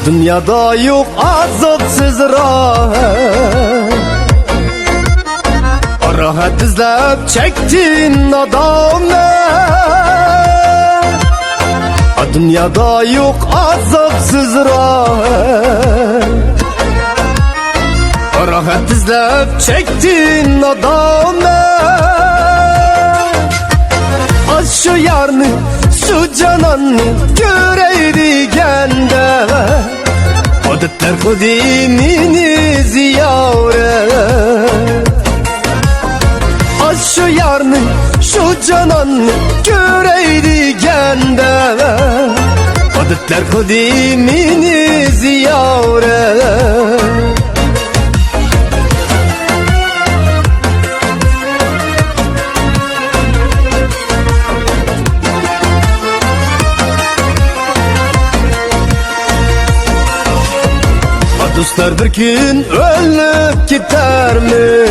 Dünyada yok azapsız rahat, rahat izlep çektin adamı. Dünyada yok azapsız rahat, rahat izlep çektin adamı. Az şu yarını, şu cananını göreydigende, adetler kudimini ziyare. Az şu yarını, şu cananını göreydigende, adetler kudimini ziyare. Dostlar bir gün ölüp gider mi?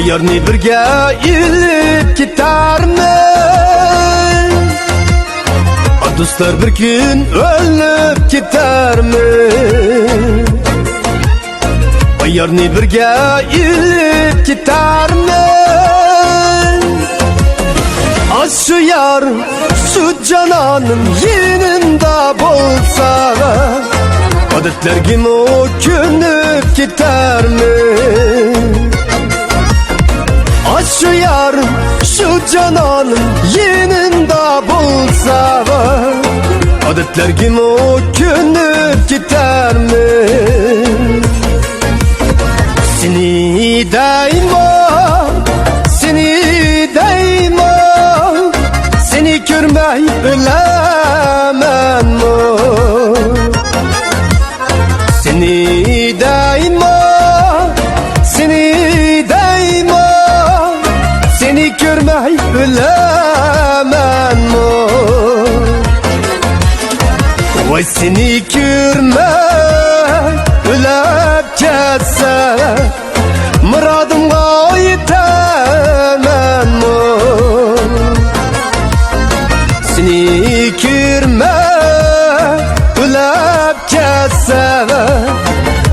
Yarın birge ilip gider mi? Dostlar bir gün ölüp gider mi? Yarın birge ilip gider mi? Az şu yarın, şu cananım yanında bolsa, adetler gibi o künüp gider mi? Az şu yarın, şu cananım yanında bolsa, adetler gibi o künüp gider mi? Seni daima, seni daima, seni görmey bilemem mi? Seni daima, seni daima, seni görmey bilemem mi? Vay seni görmey bilep ketse, muradımga yetemem mi? Seni görmey bilep ketse,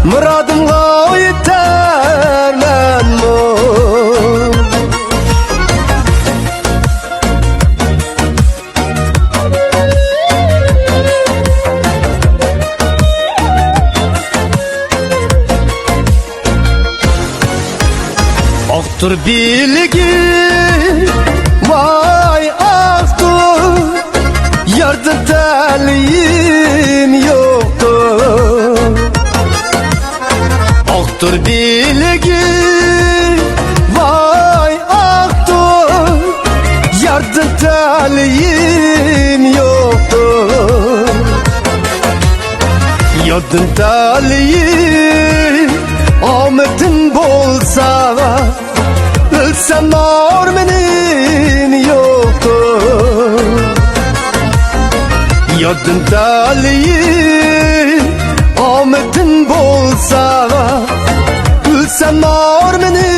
muradımga yetemem mi? Aktır bilgi, vay aktır, yardım telim yoktur. Aktır bilgi, vay aktır, yardım telim yoktur. Yardım telim ahmetim bolsa, ölsem armenim yoktur. Yardım talih ahmetim bolsa, ölsem armenim